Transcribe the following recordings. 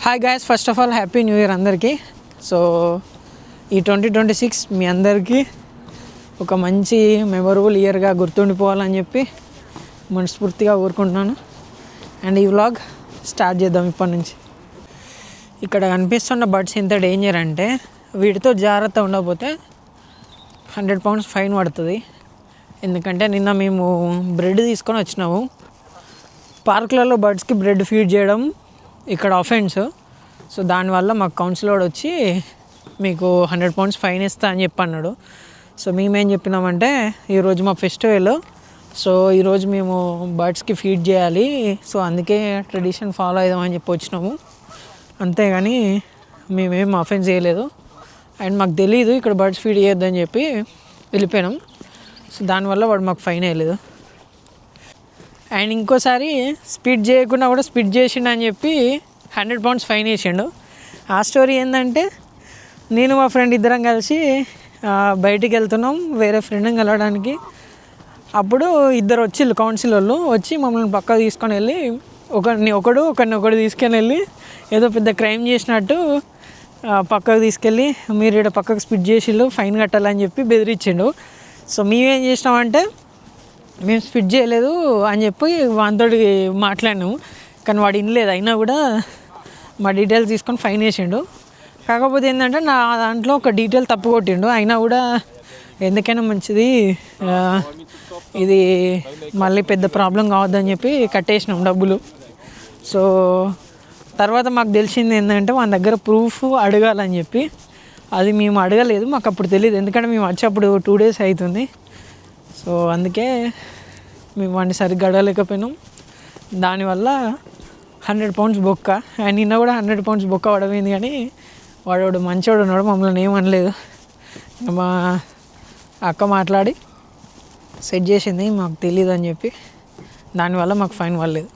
Hi guys, first of all happy new year అందరికీ. So ఈ 2026 మీ అందరికీ ఒక మంచి మెమొరబుల్ ఇయర్గా గుర్తుండిపోవాలని చెప్పి మనస్ఫూర్తిగా కోరుకుంటున్నాను. అండ్ ఈ వ్లాగ్ స్టార్ట్ చేద్దాం ఇప్పటి నుంచి. ఇక్కడ కనిపిస్తున్న బర్డ్స్ ఎంత డేంజర్ అంటే వీటితో జాగ్రత్త ఉండకపోతే 100 pounds ఫైన్ పడుతుంది. ఎందుకంటే నిన్న మేము బ్రెడ్ తీసుకొని వచ్చినాము. పార్కులలో బర్డ్స్కి బ్రెడ్ ఫీడ్ చేయడం ఇక్కడ ఆఫెన్స్. సో దానివల్ల మాకు కౌన్సిలర్ వచ్చి మీకు 100 pounds ఫైన్ ఇస్తా అని చెప్పి అన్నాడు. సో మేమేం చెప్పినామంటే ఈరోజు మా ఫెస్టివల్, సో ఈరోజు మేము బర్డ్స్కి ఫీడ్ చేయాలి, సో అందుకే ట్రెడిషన్ ఫాలో అవుదామని చెప్పి వచ్చినాము. అంతేగాని మేమేం ఆఫెన్స్ చేయలేదు. అండ్ మాకు తెలియదు ఇక్కడ బర్డ్స్ ఫీడ్ చేయొద్దని చెప్పి వెళ్ళిపోయినాం. సో దానివల్ల వాడు మాకు ఫైన్ వేయలేదు. అండ్ ఇంకోసారి స్పీడ్ చేయకుండా కూడా స్పీడ్ చేసిండు అని చెప్పి 100 pounds ఫైన్ వేసిండు. ఆ స్టోరీ ఏంటంటే నేను మా ఫ్రెండ్ ఇద్దరం కలిసి బయటికి వెళ్తున్నాం వేరే ఫ్రెండ్ని కలవడానికి. అప్పుడు ఇద్దరు వచ్చిళ్ళు కౌన్సిలర్లు వచ్చి మమ్మల్ని పక్కకు తీసుకొని వెళ్ళి ఒకరిని తీసుకొని వెళ్ళి ఏదో పెద్ద క్రైమ్ చేసినట్టు పక్కకు తీసుకెళ్ళి మీరు ఇక్కడ పక్కకు స్పీడ్ చేసిళ్ళు ఫైన్ కట్టాలని చెప్పి బెదిరించిండు. సో మేమేం చేసినామంటే మేము స్పిట్ చేయలేదు అని చెప్పి వానితో మాట్లాడినాము. కానీ వాడు వినలేదు, అయినా కూడా మా డీటెయిల్స్ తీసుకొని ఫైన్ వేసిండు. కాకపోతే ఏంటంటే నా దాంట్లో ఒక డీటెయిల్ తప్పు కొట్టిండు. అయినా కూడా ఎందుకైనా మంచిది, ఇది మళ్ళీ పెద్ద ప్రాబ్లం కావద్దని చెప్పి కట్టేసినాం డబ్బులు. సో తర్వాత మాకు తెలిసింది ఏంటంటే మన దగ్గర ప్రూఫ్ అడగాలని చెప్పి, అది మేము అడగలేదు, మాకు అప్పుడు తెలియదు. ఎందుకంటే మేము వచ్చేప్పుడు 2 days అవుతుంది. సో అందుకే మేము వాడిని సరిగ్గా అడగలేకపోయినాం. దానివల్ల 100 pounds బొక్క. అండ్ నిన్న కూడా 100 pounds బొక్క పడమైంది. కానీ వాడు మంచివాడు ఉన్నాడు, మమ్మల్ని ఏమనలేదు. మా అక్క మాట్లాడి సెట్ చేసింది, మాకు తెలియదు అని చెప్పి. దానివల్ల మాకు ఫైన్ పడలేదు.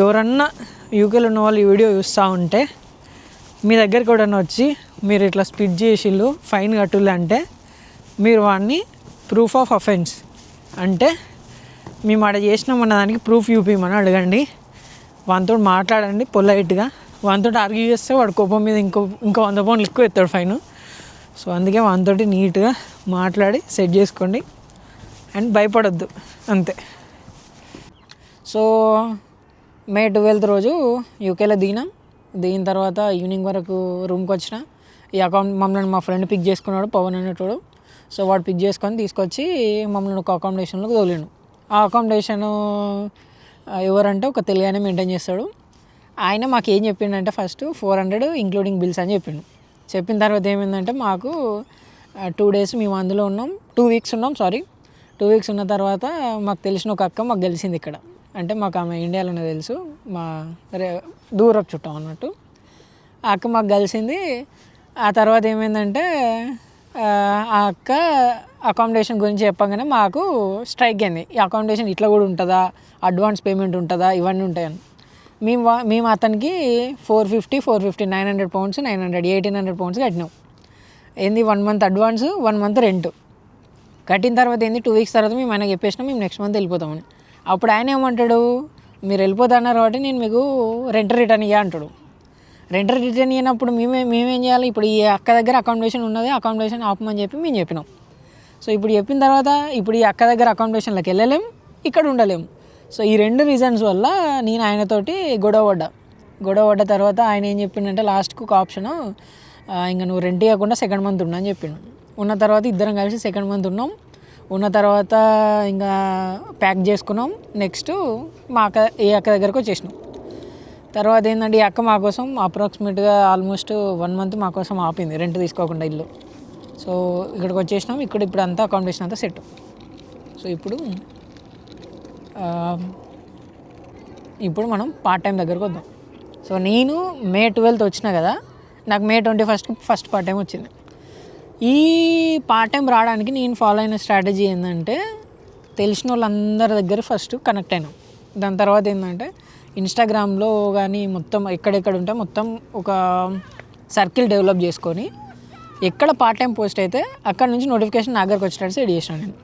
ఎవరన్నా యూకేలో ఉన్న వాళ్ళు ఈ వీడియో చూస్తూ ఉంటే మీ దగ్గరికి కూడా వచ్చి మీరు ఇట్లా స్పిడ్ చేసిళ్ళు ఫైన్ కట్టులే అంటే మీరు వాడిని ప్రూఫ్ ఆఫ్ అఫెన్స్ అంటే మేము ఆడ చేసినామన్న దానికి ప్రూఫ్ చూపించమని అడగండి. వానితో మాట్లాడండి పొలైట్గా. వానితో ఆర్గ్యూ చేస్తే వాడు కోపం మీద ఇంకో 100 pounds ఎక్కువ ఎత్తాడు ఫైన్. సో అందుకే వానితో నీట్గా మాట్లాడి సెట్ చేసుకోండి అండ్ భయపడొద్దు, అంతే. సో May 12th రోజు యూకేలో దిగిన తర్వాత ఈవినింగ్ వరకు రూమ్కి వచ్చిన. ఈ మమ్మల్ని మా ఫ్రెండ్ పిక్ చేసుకున్నాడు, పవన్ అనేటోడు. సో వాడు పిక్ చేసుకొని తీసుకొచ్చి మమ్మల్ని ఒక అకామిడేషన్లోకి తోలిండు. ఆ అకామిడేషన్ ఎవరంటే ఒక తెలుగానే మెయింటైన్ చేస్తాడు. ఆయన మాకు ఏం చెప్పిండంటే ఫస్ట్ 400 ఇంక్లూడింగ్ బిల్స్ అని చెప్పిండు. చెప్పిన తర్వాత ఏమైందంటే మాకు 2 days మేము అందులో ఉన్నాం, 2 weeks ఉన్నాం. 2 weeks ఉన్న తర్వాత మాకు తెలిసిన ఒక అక్క మాకు తెలిసింది ఇక్కడ. అంటే మాకు ఆమె ఇండియాలోనే తెలుసు, మా దూరపు చుట్టాం అన్నట్టు. ఆ అక్క మాకు కలిసింది. ఆ తర్వాత ఏమైందంటే ఆ అక్క అకామిడేషన్ గురించి చెప్పగానే మాకు స్ట్రైక్ అయింది. ఈ అకామిడేషన్ ఇట్లా కూడా ఉంటుందా, అడ్వాన్స్ పేమెంట్ ఉంటుందా, ఇవన్నీ ఉంటాయని. మేము అతనికి 450 900 pounds 1800 pounds కట్టినాం. ఏంది 1 month అడ్వాన్స్, 1 month రెంట్ కట్టిన తర్వాత ఏంది 2 weeks తర్వాత మేము ఆయనకి చెప్పేసినాం మేము నెక్స్ట్ మంత్ వెళ్ళిపోతామని. అప్పుడు ఆయన ఏమంటాడు, మీరు వెళ్ళిపోతున్నారు కాబట్టి నేను మీకు రెంట్ రిటర్న్ ఇయ్య అంటాడు. రెంట్ రిటర్న్ ఇవ్వనప్పుడు మేమేం చేయాలి? ఇప్పుడు ఈ అక్క దగ్గర అకామిడేషన్ ఉన్నది, అకామిడేషన్ ఆపమని చెప్పి మేము చెప్పినాం. సో ఇప్పుడు చెప్పిన తర్వాత ఇప్పుడు ఈ అక్క దగ్గర అకామిడేషన్లోకి వెళ్ళలేం, ఇక్కడ ఉండలేము. సో ఈ 2 reasons వల్ల నేను ఆయనతోటి గొడవ పడ్డ తర్వాత ఆయన ఏం చెప్పిండంటే లాస్ట్కి ఒక ఆప్షన్, ఇంకా నువ్వు రెంట్ ఇవ్వకుండా 2nd month ఉన్నా అని చెప్పిండు. ఉన్న తర్వాత ఇద్దరం కలిసి 2nd month ఉన్నాం. ఉన్న తర్వాత ఇంకా ప్యాక్ చేసుకున్నాం. నెక్స్ట్ ఈ అక్క దగ్గరకు వచ్చేసినాం. తర్వాత ఏంటంటే ఈ అక్క మా కోసం అప్రాక్సిమేట్గా ఆల్మోస్ట్ 1 month మా కోసం ఆపింది రెంట్ తీసుకోకుండా ఇల్లు. సో ఇక్కడికి వచ్చేసినాం. ఇప్పుడు అంతా అకామిడేషన్ అంతా సెట్. సో ఇప్పుడు మనం పార్ట్ టైం దగ్గరకు వద్దాం. సో నేను May 12th వచ్చిన కదా, నాకు May 21st first part time వచ్చింది. ఈ పార్ట్ టైం రావడానికి నేను ఫాలో అయిన స్ట్రాటజీ ఏంటంటే తెలిసిన వాళ్ళందరి దగ్గర ఫస్ట్ కనెక్ట్ అయినాం. దాని తర్వాత ఏంటంటే ఇన్స్టాగ్రామ్లో కానీ మొత్తం ఎక్కడెక్కడ ఉంటే మొత్తం ఒక సర్కిల్ డెవలప్ చేసుకొని ఎక్కడ పార్ట్ టైం పోస్ట్ అయితే అక్కడ నుంచి నోటిఫికేషన్ నా దగ్గరకు వచ్చేటట్టు సెట్ చేసినాను నేను.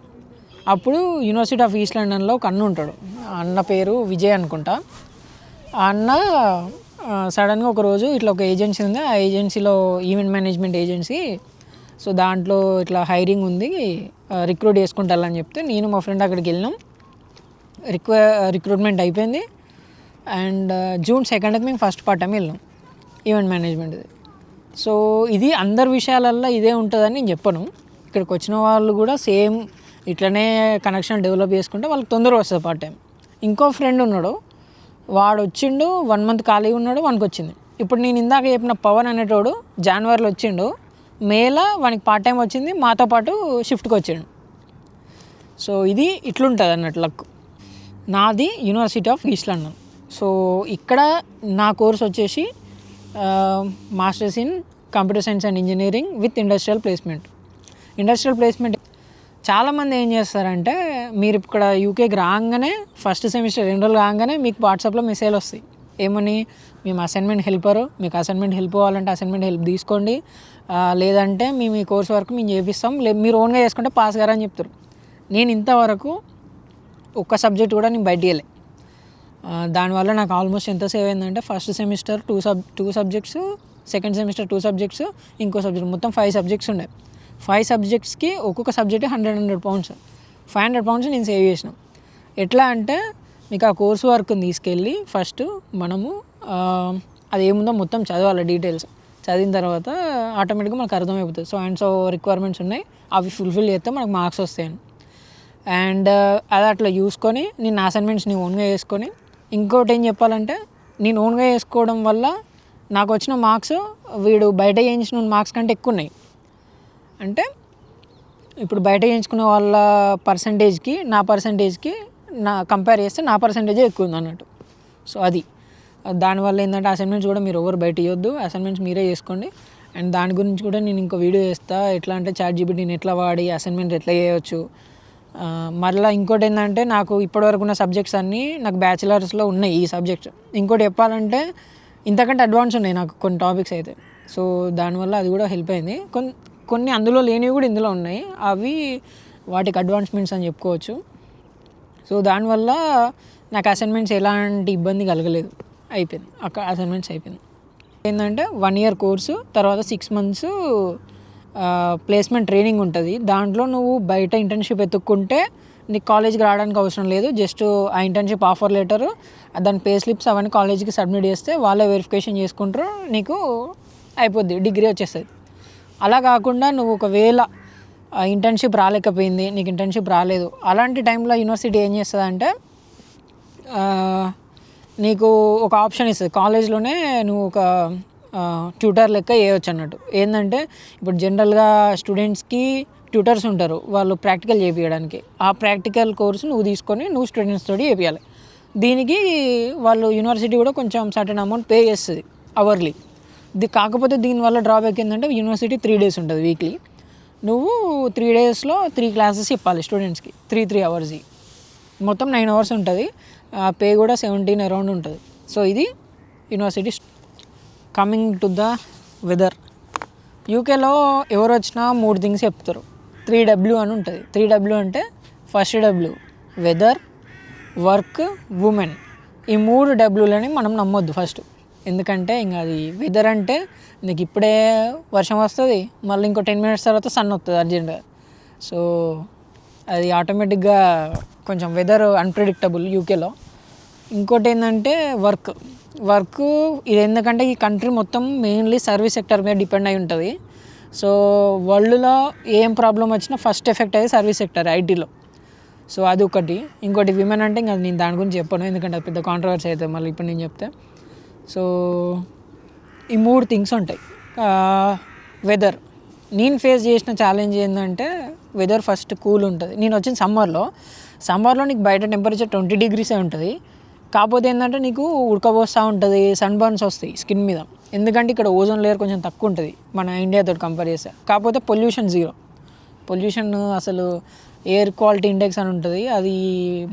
అప్పుడు యూనివర్సిటీ ఆఫ్ ఈస్ట్ లండన్లో ఒక అన్న ఉంటాడు, అన్న పేరు విజయ్ అనుకుంటా. ఆ అన్న సడన్గా ఒకరోజు ఇట్లా ఒక ఏజెన్సీ ఉంది, ఆ ఏజెన్సీలో ఈవెంట్ మేనేజ్మెంట్ ఏజెన్సీ, సో దాంట్లో ఇట్లా హైరింగ్ ఉంది, రిక్రూట్ చేసుకుంటారని చెప్తే నేను మా ఫ్రెండ్ అక్కడికి వెళ్ళినాం. రిక్రూట్మెంట్ అయిపోయింది. అండ్ June 2కి మేము ఫస్ట్ పార్ట్ టైం వెళ్ళినాం ఈవెంట్ మేనేజ్మెంట్ది. సో ఇది అందరి విషయాలల్లో ఇదే ఉంటుందని నేను చెప్పను. ఇక్కడికి వచ్చిన వాళ్ళు కూడా సేమ్ ఇట్లనే కనెక్షన్ డెవలప్ చేసుకుంటే వాళ్ళకి తొందరగా వస్తుంది పార్ట్ టైం. ఇంకో ఫ్రెండ్ ఉన్నాడు, వాడు వచ్చిండు 1 month ఖాళీగా ఉన్నాడు, వానికి వచ్చింది. ఇప్పుడు నేను ఇందాక చెప్పిన పవన్ అనేటోడు జనవరిలో వచ్చిండు, మేలో వానికి పార్ట్ టైం వచ్చింది, మాతో పాటు షిఫ్ట్కి వచ్చిండు. సో ఇది ఇట్లుంటుంది అన్నట్టు లక్. నాది university of east London. So ఇక్కడ నా కోర్స్ వచ్చేసి masters in computer science and engineering with industrial placement. Industrial placement చాలామంది ఏం చేస్తారంటే, మీరు ఇక్కడ యూకేకి రాగానే ఫస్ట్ సెమిస్టర్ 2 రోజులు రాగానే మీకు వాట్సాప్లో మెసేజ్లు వస్తాయి, ఏమని, మేము అసైన్మెంట్ హెల్పరు, మీకు అసైన్మెంట్ హెల్ప్ కావాలంటే అసైన్మెంట్ హెల్ప్ తీసుకోండి, లేదంటే మేము ఈ కోర్స్ వరకు మేము చేపిస్తాం, మీరు ఓన్గా చేసుకుంటే పాస్ గారని చెప్తారు. నేను ఇంతవరకు ఒక్క సబ్జెక్ట్ కూడా నేను బయట చేయలే. దానివల్ల నాకు ఆల్మోస్ట్ ఎంత సేవ్ అయిందంటే, first semester 2 subjects, second semester 2 subjects, ఇంకో సబ్జెక్ట్, మొత్తం 5 సబ్జెక్ట్స్ ఉండే. 5 సబ్జెక్ట్స్కి ఒక్కొక్క సబ్జెక్ట్ 100 pounds, 500 pounds నేను సేవ్ చేసిన. ఎట్లా అంటే, మీకు ఆ కోర్స్ వర్క్ని తీసుకెళ్ళి ఫస్ట్ మనము అది ఏముందో మొత్తం చదవాలి, డీటెయిల్స్ చదివిన తర్వాత ఆటోమేటిక్గా మనకు అర్థమైపోతుంది. సో రిక్వైర్మెంట్స్ ఉన్నాయి, అవి ఫుల్ఫిల్ చేస్తే మనకు మార్క్స్ వస్తాయని. అండ్ అది అట్లా చూసుకొని నేను అసైన్మెంట్స్ని ఓన్గా చేసుకొని, ఇంకోటి ఏం చెప్పాలంటే, నేను ఓన్గా చేసుకోవడం వల్ల నాకు వచ్చిన మార్క్స్ వీడు బయట చేయించిన మార్క్స్ కంటే ఎక్కువ ఉన్నాయి. అంటే ఇప్పుడు బయట చేయించుకున్న వాళ్ళ పర్సంటేజ్కి నా పర్సంటేజ్కి కంపేర్ చేస్తే నా పర్సంటేజే ఎక్కువ ఉంది అన్నట్టు. సో అది దానివల్ల ఏంటంటే, అసైన్మెంట్స్ కూడా మీరు ఎవరు బయట ఇవ్వద్దు, అసైన్మెంట్స్ మీరే చేసుకోండి. అండ్ దాని గురించి కూడా నేను ఇంకో వీడియో చేస్తా, ఎట్లా అంటే ChatGPTని ఎట్లా వాడి అసైన్మెంట్ ఎట్లా చేయవచ్చు. మళ్ళీ ఇంకోటి ఏంటంటే, నాకు ఇప్పటివరకు ఉన్న సబ్జెక్ట్స్ అన్నీ నాకు బ్యాచిలర్స్లో ఉన్నాయి ఈ సబ్జెక్ట్స్. ఇంకోటి చెప్పాలంటే, ఇంతకంటే అడ్వాన్స్ ఉన్నాయి నాకు కొన్ని టాపిక్స్ అయితే. సో దానివల్ల అది కూడా హెల్ప్ అయింది. కొన్ని అందులో లేనివి కూడా ఇందులో ఉన్నాయి, అవి వాటికి అడ్వాన్స్మెంట్స్ అని చెప్పుకోవచ్చు. సో దానివల్ల నాకు అసైన్మెంట్స్ ఎలాంటి ఇబ్బంది కలగలేదు, అయిపోయింది అక్కడ అసైన్మెంట్స్ అయిపోయింది. ఏంటంటే 1 year కోర్సు, తర్వాత 6 months ప్లేస్మెంట్ ట్రైనింగ్ ఉంటుంది. దాంట్లో నువ్వు బయట ఇంటర్న్షిప్ ఎత్తుక్కుంటే నీకు కాలేజ్కి రావడానికి అవసరం లేదు. జస్ట్ ఆ ఇంటర్న్షిప్ ఆఫర్ లెటరు, దాని పే స్లిప్స్ అవన్నీ కాలేజ్కి సబ్మిట్ చేస్తే వాళ్ళే వెరిఫికేషన్ చేసుకుంటారు, నీకు అయిపోద్ది, డిగ్రీ వచ్చేస్తుంది. అలా కాకుండా నువ్వు ఒకవేళ ఇంటర్న్షిప్ రాలేకపోయింది, నీకు ఇంటర్న్షిప్ రాలేదు, అలాంటి టైంలో యూనివర్సిటీ ఏం చేస్తుందంటే, నీకు ఒక ఆప్షన్ ఇస్తుంది, కాలేజ్లోనే నువ్వు ఒక ట్యూటర్ లెక్క చేయవచ్చు అన్నట్టు. ఏంటంటే, ఇప్పుడు జనరల్గా స్టూడెంట్స్కి ట్యూటర్స్ ఉంటారు, వాళ్ళు ప్రాక్టికల్ చేయించడానికి. ఆ ప్రాక్టికల్ కోర్సు నువ్వు తీసుకొని నువ్వు స్టూడెంట్స్ తోటి చేయాలి. దీనికి వాళ్ళు యూనివర్సిటీ కూడా కొంచెం సర్టెన్ అమౌంట్ పే చేస్తుంది అవర్లీ. కాకపోతే దీనివల్ల డ్రాబ్యాక్ ఏంటంటే, యూనివర్సిటీ 3 days ఉంటుంది వీక్లీ. నువ్వు 3 daysలో 3 classes చెప్పాలి స్టూడెంట్స్కి, 3 hours, మొత్తం 9 hours ఉంటుంది. పే కూడా 17 around ఉంటుంది. సో ఇది university. Coming to the weather, యూకేలో ఎవరు వచ్చినా 3 things చెప్తారు. 3W అని ఉంటుంది. 3W అంటే, first W weather, work, women. ఈ 3 Wలని మనం నమ్మొద్దు ఫస్ట్. ఎందుకంటే ఇంకా అది వెదర్ అంటే నీకు ఇప్పుడే వర్షం వస్తుంది, మళ్ళీ ఇంకో 10 minutes తర్వాత సన్ వస్తుంది అర్జెంట్గా. సో అది ఆటోమేటిక్గా కొంచెం వెదర్ అన్ప్రెడిక్టబుల్ యూకేలో. ఇంకోటి ఏంటంటే వర్క్ ఇది ఎందుకంటే ఈ కంట్రీ మొత్తం మెయిన్లీ సర్వీస్ సెక్టర్ మీద డిపెండ్ అయి ఉంటుంది. సో వరల్డ్లో ఏం ప్రాబ్లం వచ్చినా ఫస్ట్ ఎఫెక్ట్ అయ్యేది సర్వీస్ సెక్టర్, ఐటీలో. సో అది ఒకటి. ఇంకోటి విమెన్ అంటే ఇంకా నేను దాని గురించి చెప్పను, ఎందుకంటే అది పెద్ద కాంట్రవర్సీ అవుతుంది మళ్ళీ ఇప్పుడు నేను చెప్తే. సో ఈ 3 things ఉంటాయి. వెదర్, నేను ఫేస్ చేసిన ఛాలెంజ్ ఏంటంటే, వెదర్ ఫస్ట్ కూల్ ఉంటుంది. నేను వచ్చిన సమ్మర్లో నీకు బయట టెంపరేచర్ 20 degrees ఉంటుంది. కాకపోతే ఏంటంటే నీకు ఉడకబోస్తూ ఉంటుంది, సన్ బర్న్స్ వస్తాయి స్కిన్ మీద. ఎందుకంటే ఇక్కడ ఓజోన్ లేయర్ కొంచెం తక్కువ ఉంటుంది మన ఇండియాతో కంపేర్ చేస్తే. కాకపోతే పొల్యూషన్ 0. పొల్యూషన్ అసలు ఎయిర్ క్వాలిటీ ఇండెక్స్ అని ఉంటుంది, అది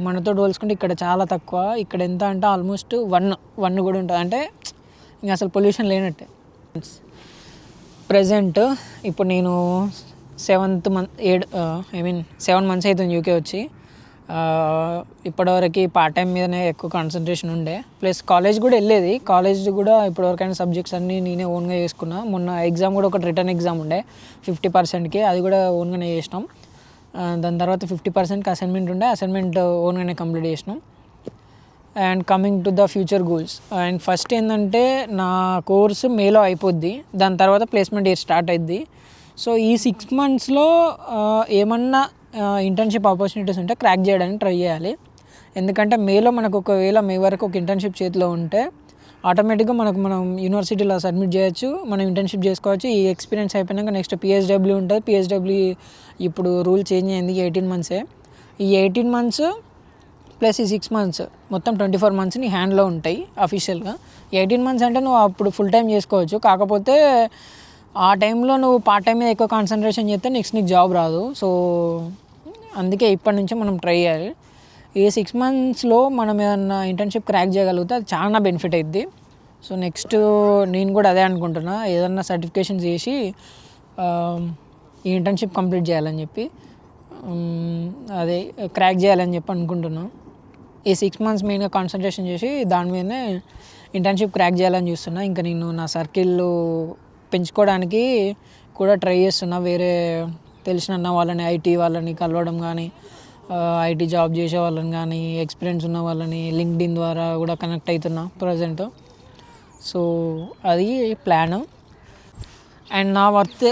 మనతో పోల్చుకుంటే ఇక్కడ చాలా తక్కువ. ఇక్కడ ఎంత అంటే ఆల్మోస్ట్ 1 కూడా ఉంటుంది. అంటే ఇంకా అసలు పొల్యూషన్ లేనట్టే. ప్రజెంట్ ఇప్పుడు నేను 7 months అవుతుంది యూకే వచ్చి. ఇప్పటివరకు పార్ట్ టైం మీదనే ఎక్కువ కాన్సన్ట్రేషన్ ఉండే, ప్లస్ కాలేజ్ కూడా వెళ్ళేది. కాలేజ్ కూడా ఇప్పటివరకైనా సబ్జెక్ట్స్ అన్నీ నేనే ఓన్గా చేసుకున్నా. మొన్న ఎగ్జామ్ కూడా ఒకటి రిటర్న్ ఎగ్జామ్ ఉండే 50%కి, అది కూడా ఓన్గానే చేసినాం. దాని తర్వాత 50%కి అసైన్మెంట్ ఉండే, అసైన్మెంట్ ఓన్గానే కంప్లీట్ చేసినాం. And coming to the future goals, and first ఏంటంటే నా కోర్సు మేలో అయిపోద్ది, దాని తర్వాత ప్లేస్మెంట్ ఇయర్ స్టార్ట్ అవుద్ది. సో ఈ 6 monthsలో ఏమన్నా ఇంటర్న్షిప్ ఆపర్చునిటీస్ ఉంటే క్రాక్ చేయడానికి ట్రై చేయాలి. ఎందుకంటే మేలో మనకు ఒకవేళ మే వరకు ఒక ఇంటర్న్షిప్ చేతిలో ఉంటే ఆటోమేటిక్గా మనం యూనివర్సిటీలో సబ్మిట్ చేయొచ్చు, మనం ఇంటర్న్షిప్ చేసుకోవచ్చు. ఈ ఎక్స్పీరియన్స్ అయిపోయినాక నెక్స్ట్ పిహెచ్డబ్ల్యూ ఉంటుంది. పిహెచ్డబ్ల్యూ ఇప్పుడు రూల్ చేంజ్ అయింది, 18 months. ఈ 18 months ప్లస్ ఈ 6 months మొత్తం 24 months నీ హ్యాండ్లో ఉంటాయి అఫీషియల్గా. 18 months అంటే నువ్వు అప్పుడు ఫుల్ టైం చేసుకోవచ్చు, కాకపోతే ఆ టైంలో నువ్వు పార్ట్ టైం మీద ఎక్కువ కాన్సన్ట్రేషన్ చేస్తే నెక్స్ట్ నీకు జాబ్ రాదు. సో అందుకే ఇప్పటి నుంచే మనం ట్రై చేయాలి. ఈ 6 monthsలో మనం ఏదన్నా ఇంటర్న్షిప్ క్రాక్ చేయగలిగితే అది చాలా బెనిఫిట్ అవుద్ది. సో నెక్స్ట్ నేను కూడా అదే అనుకుంటున్నా, ఏదన్నా సర్టిఫికేషన్ చేసి ఈ ఇంటర్న్షిప్ కంప్లీట్ చేయాలని చెప్పి, అదే క్రాక్ చేయాలని చెప్పి అనుకుంటున్నాను. ఈ 6 months మెయిన్గా కాన్సన్ట్రేషన్ చేసి దాని మీదనే ఇంటర్న్షిప్ క్రాక్ చేయాలని చూస్తున్నా. ఇంకా నేను నా సర్కిల్ పెంచుకోవడానికి కూడా ట్రై చేస్తున్నా. వేరే తెలిసిన అన్న వాళ్ళని, ఐటీ వాళ్ళని కలవడం కానీ, ఐటీ జాబ్ చేసే వాళ్ళని కానీ, ఎక్స్పీరియన్స్ ఉన్న వాళ్ళని లింక్డ్ఇన్ ద్వారా కూడా కనెక్ట్ అవుతున్నా ప్రజెంట్. సో అది ప్లాను. అండ్ నా వర్త్